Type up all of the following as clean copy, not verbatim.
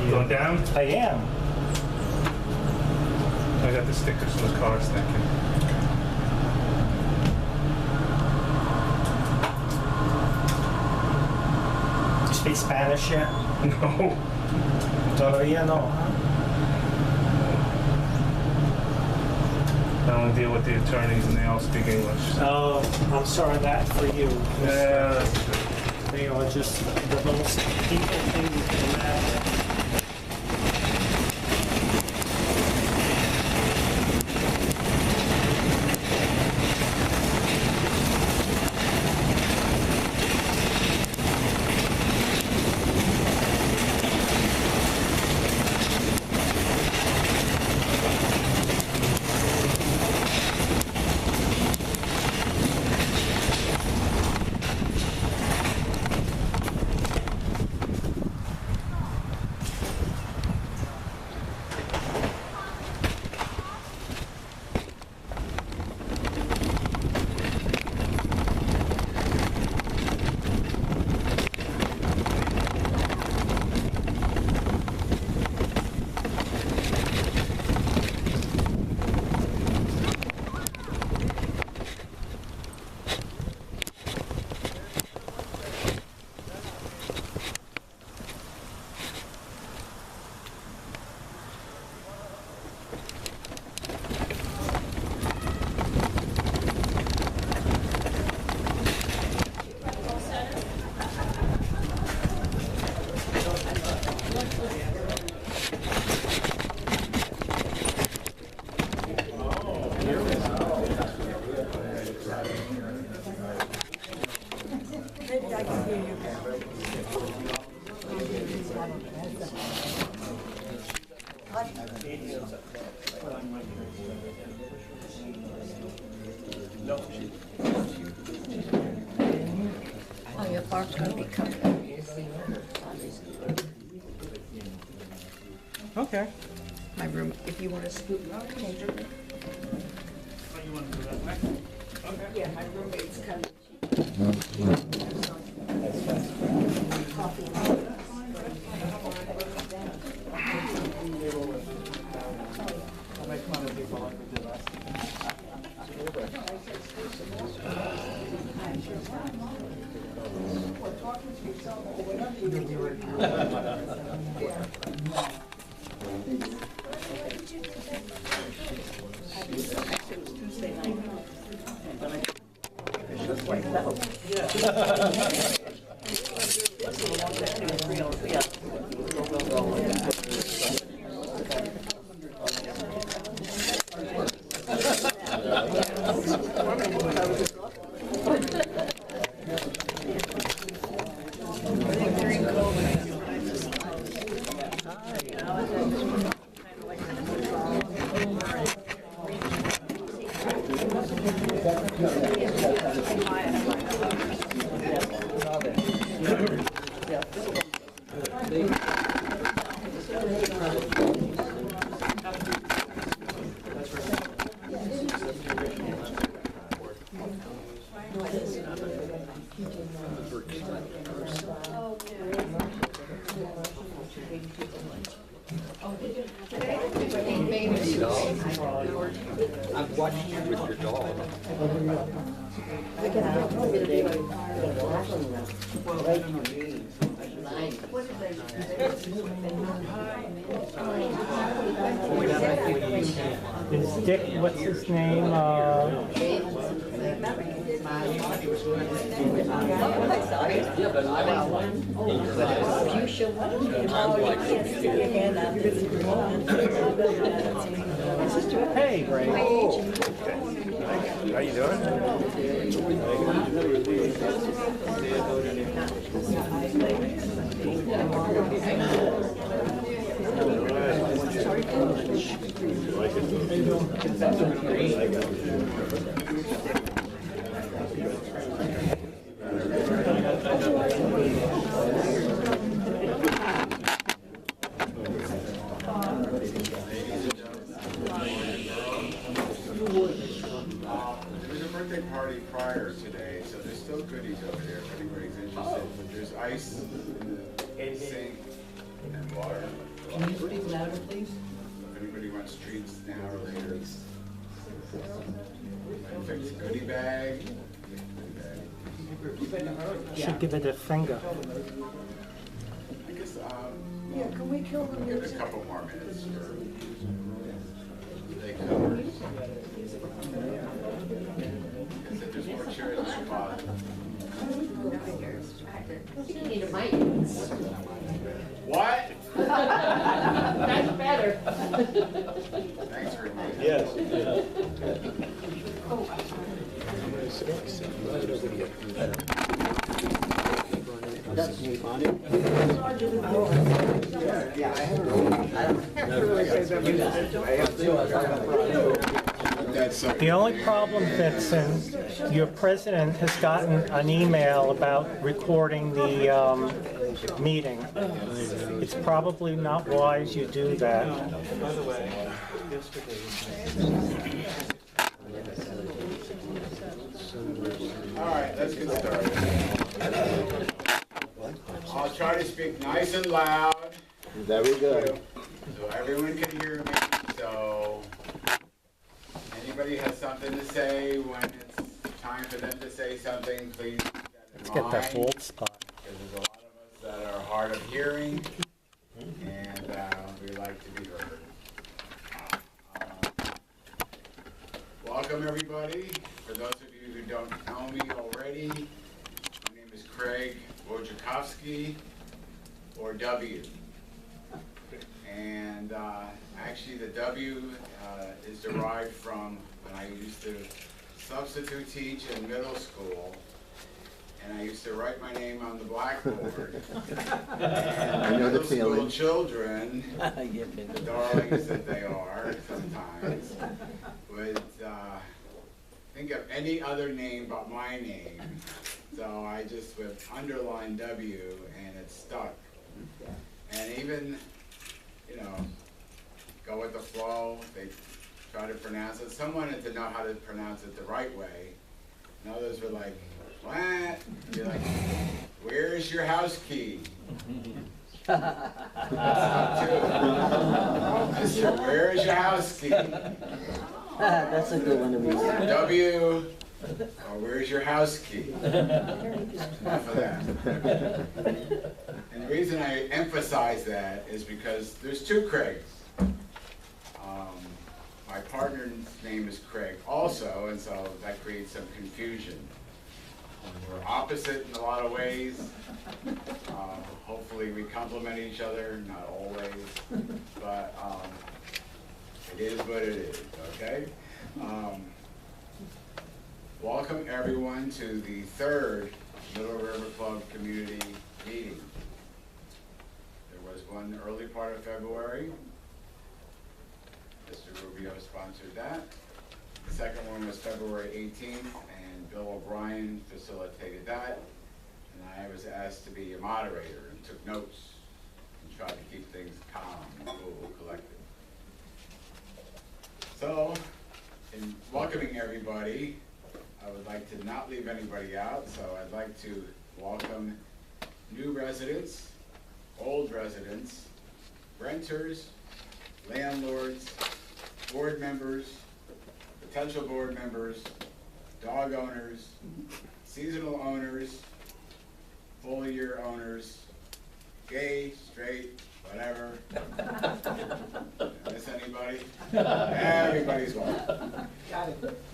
you. Going down? I am. I got the stickers from the cars, thank you. Do you speak Spanish yet? No. Todavía no. I only deal with the attorneys and they all speak English. Oh, I'm sorry that for you. Yeah, that's good. They are just the most people thing you can imagine. Oh, your bar's gonna be coming. Okay. My room, if you wanna scoot around, okay. Oh, you want to do that way? Okay. Yeah, my roommate's coming. I'm watching you with your dog. Is Dick, what's his name? Hey, Ray. How you doing? Birthday party prior today, so there's still goodies over there if anybody's interested. But there's ice in the sink and water. Can you speak louder, please? If anybody wants treats now or later. Fix a goodie bag. Should give it a finger. I guess, Yeah, can we kill the give it a music? couple more minutes for they come. I said there's more chairs in the closet. You need a mic. What? That's better. Thanks for reminding me. Yes. The only problem that's in, your president has gotten an email about recording the meeting. It's probably not wise you do that. By the way, yesterday. All right, let's get started. I'll try to speak nice and loud. Very good. So everyone can hear me, so anybody has something to say when it's time for them to say something, please keep that in Let's get that mind, bald spot. because there's a lot of us that are hard of hearing, and we like to be heard. Welcome, everybody. For those of you who don't know me already, my name is Craig Wojciechowski, or W. And actually the W is derived from when I used to substitute teach in middle school, and I used to write my name on the blackboard. And know the middle school feeling. children, the darlings that they are sometimes, would think of any other name but my name. So I just would underline W, and it stuck. And even, you know, go with the flow. They try to pronounce it. Some wanted to know how to pronounce it the right way, and others were like, "What?" You're like, "Where's your house key?" That's too. I said, "Where's your house key?" That's a good one to read. W. Oh, where's your house key? Enough of that. And the reason I emphasize that is because there's two Craigs. My partner's name is Craig also, and so that creates some confusion. We're opposite in a lot of ways. Hopefully we complement each other, not always, but it is what it is, okay? Welcome everyone to the third Middle River Club Community Meeting. There was one early part of February. Mr. Rubio sponsored that. The second one was February 18th, and Bill O'Brien facilitated that. And I was asked to be a moderator and took notes and tried to keep things calm, cool, collected. So, in welcoming everybody, I would like to not leave anybody out, so I'd like to welcome new residents, old residents, renters, landlords, board members, potential board members, dog owners, seasonal owners, full year owners, gay, straight, whatever. Miss anybody? Everybody's welcome.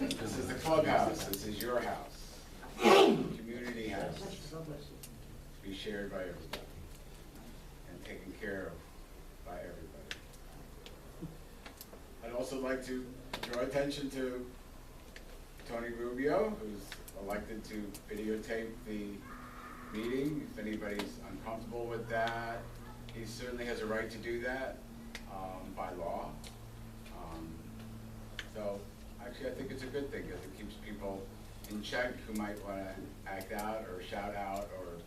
This is the clubhouse. This is your house. Community house. To be shared by everybody and taken care of by everybody. I'd also like to draw attention to Tony Rubio, who's elected to videotape the meeting. If anybody's uncomfortable with that, he certainly has a right to do that by law. So actually I think it's a good thing because it keeps people in check who might want to act out or shout out or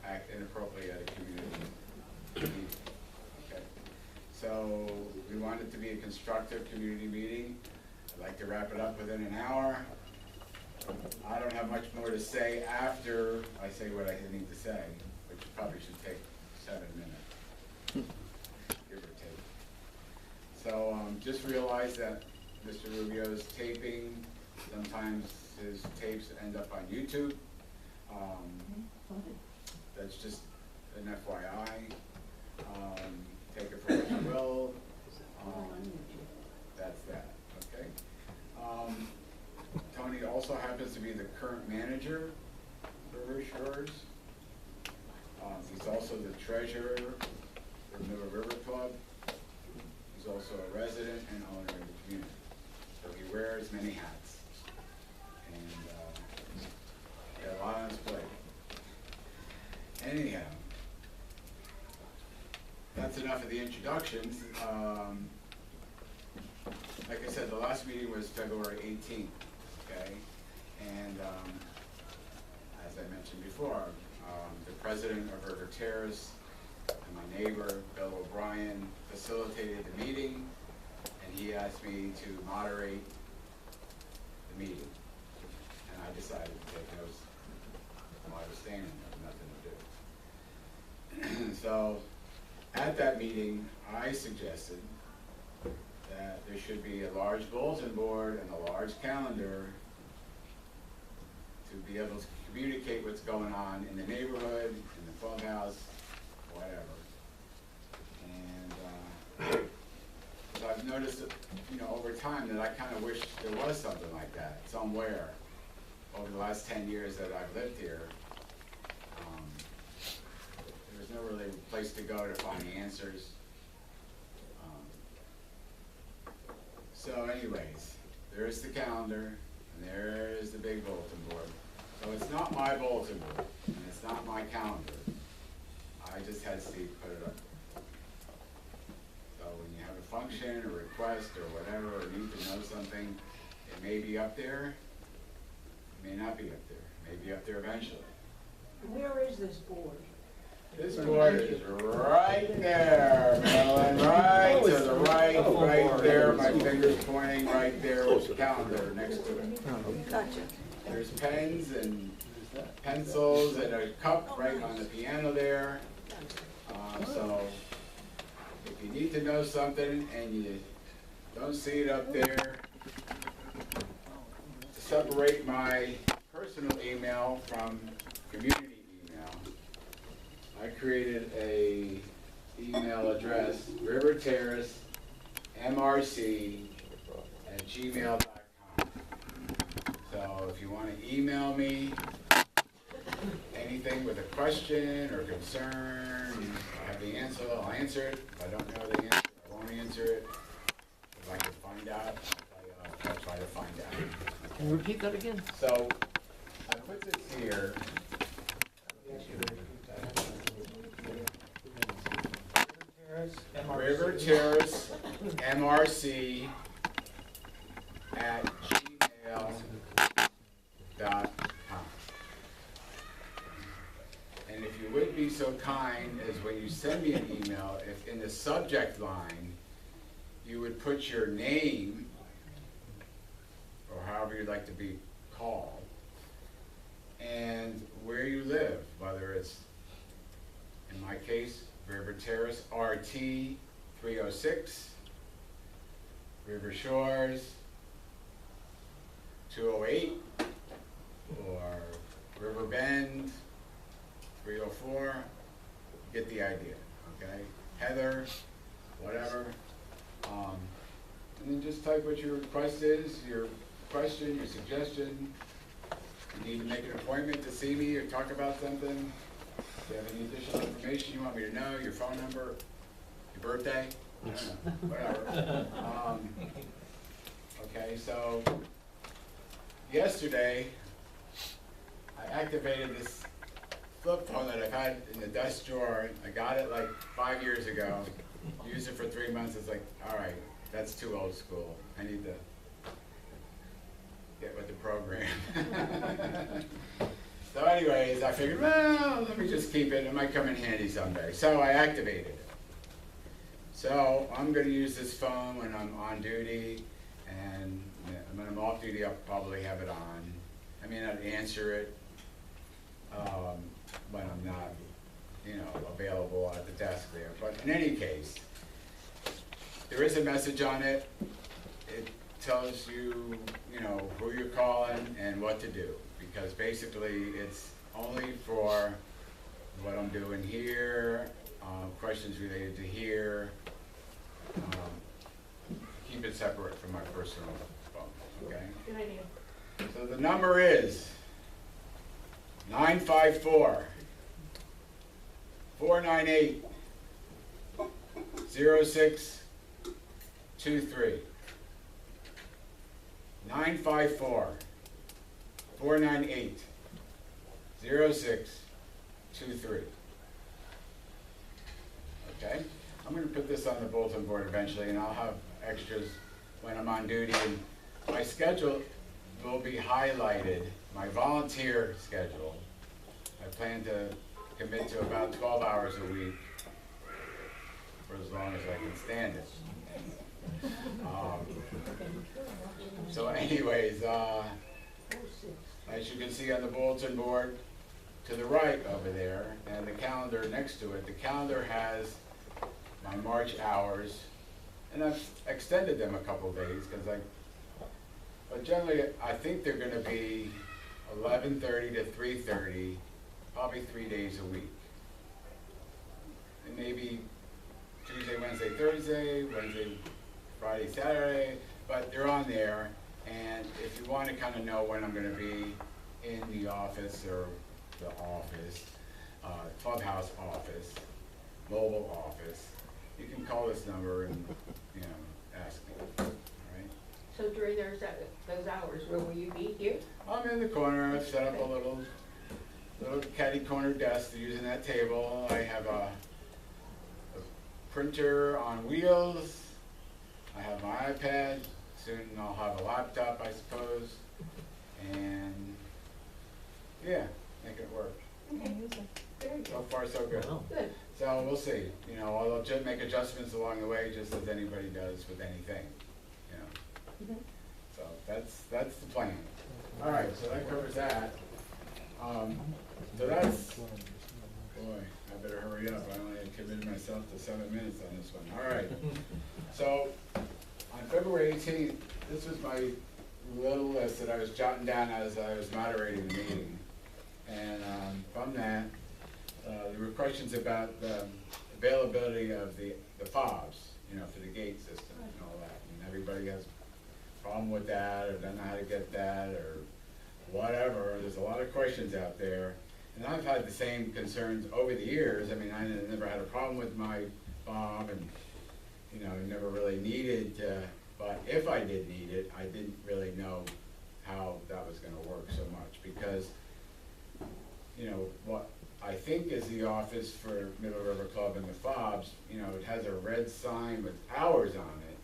act inappropriately at a community meeting. Okay. So we want it to be a constructive community meeting. I'd like to wrap it up within an hour. I don't have much more to say after I say what I need to say, which probably should take 7 minutes. So just realize that Mr. Rubio's taping, sometimes his tapes end up on YouTube. That's just an FYI. Take it for what you will. That's that, okay? Tony also happens to be the current manager for River Shores. He's also the treasurer for Middle River Club. He's also a resident and owner of the community. So he wears many hats. And got a lot on his plate. Anyhow, that's enough of the introductions. Like I said, the last meeting was February 18th, okay? And as I mentioned before, the president of River Terrace and my neighbor, Bill O'Brien, facilitated the meeting, and he asked me to moderate the meeting. And I decided to take notes while I was standing there, nothing to do. So at that meeting, I suggested that there should be a large bulletin board and a large calendar to be able to communicate what's going on in the neighborhood, in the clubhouse, whatever. And so I've noticed that, over time that I kind of wish there was something like that somewhere over the last 10 years that I've lived here. There's no really place to go to find the answers. So anyways, there's the calendar, and there's the big bulletin board. So it's not my bulletin board, and it's not my calendar. I just had Steve put it up. So when you have a function, or request, or whatever, or need to know something, it may be up there, it may not be up there. It may be up there eventually. Where is this board? This board is right there, Marilyn, right to the right there, my finger's pointing right there with the calendar next to it. Gotcha. There's pens and pencils and a cup right on the piano there. So if you need to know something and you don't see it up there, to separate my personal email from community email, I created a email address, riverterracemrc@gmail.com. So if you want to email me anything with a question or concern, I have the answer, I'll answer it. If I don't know the answer, I won't answer it. If I can find out, I'll try to find out. Can you repeat that again? So I put this here. River Terrace MRC @gmail.com. And if you would be so kind as when you send me an email, if in the subject line you would put your name, or however you'd like to be called, and where you live, whether it's, in my case, River Terrace RT 306, River Shores 208, or River Bend 304, get the idea, okay? Heather, whatever. And then just type what your request is, your question, your suggestion. You need to make an appointment to see me or talk about something. If you have any additional information you want me to know, your phone number, your birthday, I don't know, whatever. Okay, so yesterday I activated this flip phone that I've had in the desk drawer. I got it like 5 years ago. Used it for 3 months. It's like, all right, that's too old school. I need to get with the program. So anyways, I figured, well, let me just keep it. It might come in handy someday. So I activated it. So I'm going to use this phone when I'm on duty, and when I'm off duty, I'll probably have it on. I may not answer it when I'm not, available at the desk there. But in any case, there is a message on it. It tells you, you know, who you're calling and what to do, because basically it's only for what I'm doing here, questions related to here. Keep it separate from my personal phone, okay? Good idea. So the number is 954-498-0623. 954-498-0623. Okay? I'm gonna put this on the bulletin board eventually, and I'll have extras when I'm on duty, and my schedule will be highlighted, my volunteer schedule. I plan to commit to about 12 hours a week for as long as I can stand it. So anyways, as you can see on the bulletin board to the right over there, and the calendar next to it, the calendar has my March hours, and I've extended them a couple days because but generally I think they're going to be 11:30 to 3:30, probably 3 days a week, and maybe Tuesday, Wednesday, Thursday, Wednesday, Friday, Saturday, but they're on there. And if you want to kind of know when I'm going to be in the office or the office, clubhouse office, mobile office, you can call this number and, you know, ask me, all right? So during those hours, where will you be here? I'm in the corner. I've set up a little catty corner desk using that table. I have a printer on wheels. I have my iPad. Soon I'll have a laptop, I suppose. And yeah, make it work. Okay. Very good. So far, so good. Good. So we'll see. You know, I'll just make adjustments along the way, just as anybody does with anything. You know. Mhm. So that's the plan. All right, so that covers that. So that's, boy, I better hurry up. I only committed myself to 7 minutes on this one. All right. So on February 18th, this was my little list that I was jotting down as I was moderating the meeting. And from that, there were questions about the availability of the fobs, you know, for the gate system and all that. And everybody has a problem with that, or doesn't know how to get that, or whatever. There's a lot of questions out there. And I've had the same concerns over the years. I mean, I never had a problem with my fob, and, you know, never really needed to, but if I did need it, I didn't really know how that was gonna work so much, because, you know, what I think is the office for Middle River Club and the fobs, you know, it has a red sign with hours on it,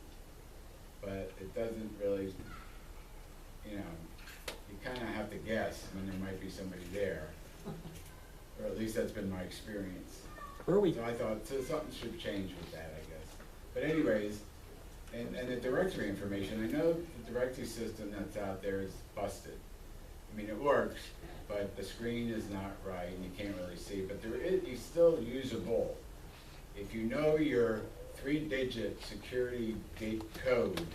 but it doesn't really, you know, you kinda have to guess when there might be somebody there, or at least that's been my experience. Where are we? So I thought, so something should change with that, I guess. But anyways, and the directory information, I know the directory system that's out there is busted. I mean, it works, but the screen is not right and you can't really see, but it's still usable. If you know your 3-digit security gate code,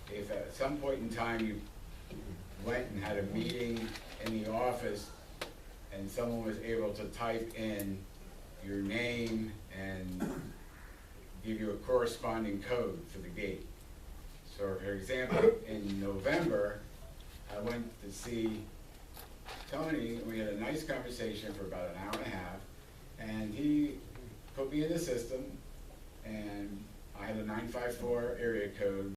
if at some point in time you went and had a meeting in the office and someone was able to type in your name and give you a corresponding code for the gate. So for example, in November, I went to see Tony, we had a nice conversation for about an hour and a half, and he put me in the system, and I had a 954 area code